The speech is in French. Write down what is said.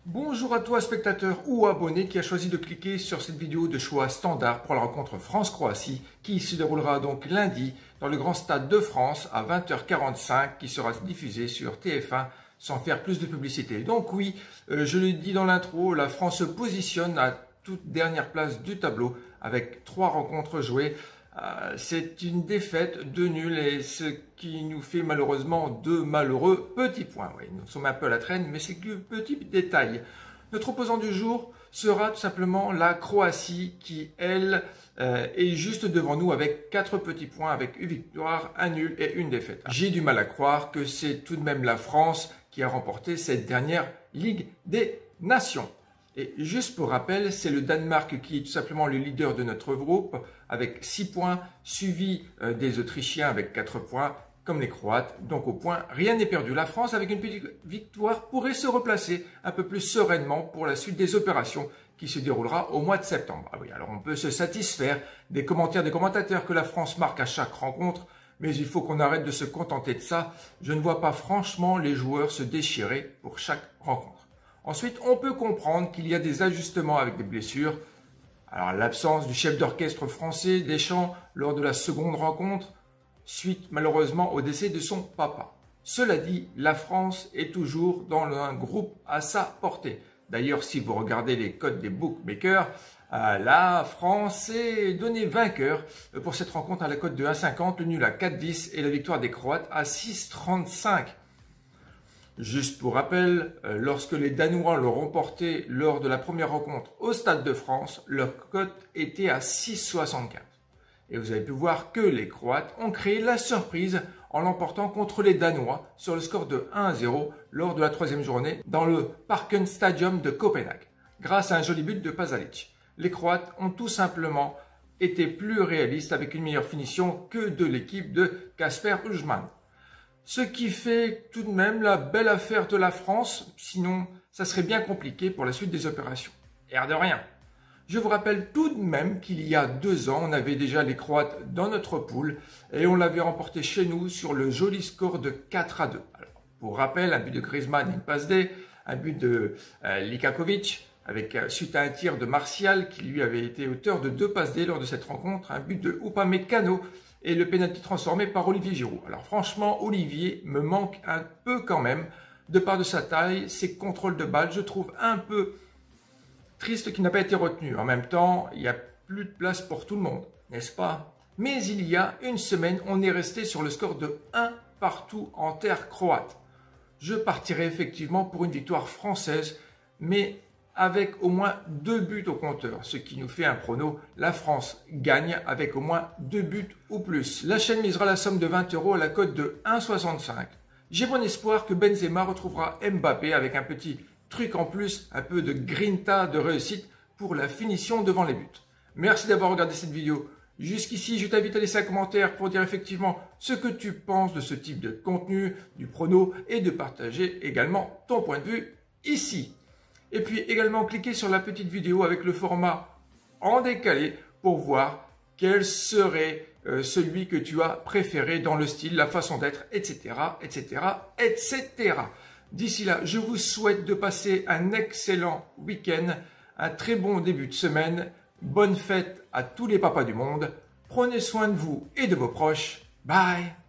Bonjour à toi spectateur ou abonné qui a choisi de cliquer sur cette vidéo de choix standard pour la rencontre France-Croatie qui se déroulera donc lundi dans le Grand Stade de France à 20h45 qui sera diffusé sur TF1 sans faire plus de publicité. Donc oui, je l'ai dit dans l'intro, la France se positionne à toute dernière place du tableau avec 3 rencontres jouées. C'est une défaite de nul et ce qui nous fait malheureusement 2 malheureux petits points. Oui, nous sommes un peu à la traîne, mais c'est que petit détail. Notre opposant du jour sera tout simplement la Croatie qui, elle, est juste devant nous avec 4 petits points, avec une victoire, un nul et une défaite. J'ai du mal à croire que c'est tout de même la France qui a remporté cette dernière Ligue des Nations. Et juste pour rappel, c'est le Danemark qui est tout simplement le leader de notre groupe avec 6 points, suivi des Autrichiens avec 4 points, comme les Croates. Donc au point, rien n'est perdu. La France, avec une petite victoire, pourrait se replacer un peu plus sereinement pour la suite des opérations qui se déroulera au mois de septembre. Ah oui, alors on peut se satisfaire des commentaires des commentateurs que la France marque à chaque rencontre, mais il faut qu'on arrête de se contenter de ça. Je ne vois pas franchement les joueurs se déchirer pour chaque rencontre. Ensuite, on peut comprendre qu'il y a des ajustements avec des blessures. Alors, l'absence du chef d'orchestre français, Deschamps, lors de la seconde rencontre, suite malheureusement au décès de son papa. Cela dit, la France est toujours dans un groupe à sa portée. D'ailleurs, si vous regardez les codes des bookmakers, la France est donnée vainqueur pour cette rencontre à la cote de 1,50, le nul à 4,10 et la victoire des Croates à 6,35. Juste pour rappel, lorsque les Danois l'ont remporté lors de la première rencontre au Stade de France, leur cote était à 6,75. Et vous avez pu voir que les Croates ont créé la surprise en l'emportant contre les Danois sur le score de 1-0 lors de la 3e journée dans le Parken Stadium de Copenhague, grâce à un joli but de Pasalic. Les Croates ont tout simplement été plus réalistes avec une meilleure finition que de l'équipe de Kasper Ujman. Ce qui fait tout de même la belle affaire de la France, sinon ça serait bien compliqué pour la suite des opérations. Air de rien. Je vous rappelle tout de même qu'il y a 2 ans, on avait déjà les Croates dans notre poule et on l'avait remporté chez nous sur le joli score de 4-2. Alors, pour rappel, un but de Griezmann et une passe D, un but de Likakovic, avec suite à un tir de Martial qui lui avait été auteur de 2 passes D lors de cette rencontre, un but de Upamecano et le pénalty transformé par Olivier Giroud. Alors franchement, Olivier me manque un peu quand même, de part de sa taille, ses contrôles de balle, je trouve un peu triste qu'il n'a pas été retenu. En même temps, il n'y a plus de place pour tout le monde, n'est-ce pas? Mais il y a une semaine, on est resté sur le score de 1 partout en terre croate. Je partirai effectivement pour une victoire française, mais avec au moins 2 buts au compteur, ce qui nous fait un prono. La France gagne avec au moins 2 buts ou plus. La chaîne misera la somme de 20 € à la cote de 1,65. J'ai bon espoir que Benzema retrouvera Mbappé avec un petit truc en plus, un peu de grinta de réussite pour la finition devant les buts. Merci d'avoir regardé cette vidéo. Jusqu'ici, je t'invite à laisser un commentaire pour dire effectivement ce que tu penses de ce type de contenu, du prono, et de partager également ton point de vue ici. Et puis également cliquez sur la petite vidéo avec le format en décalé pour voir quel serait celui que tu as préféré dans le style, la façon d'être, etc., etc., etc. D'ici là, je vous souhaite de passer un excellent week-end, un très bon début de semaine. Bonne fête à tous les papas du monde. Prenez soin de vous et de vos proches. Bye!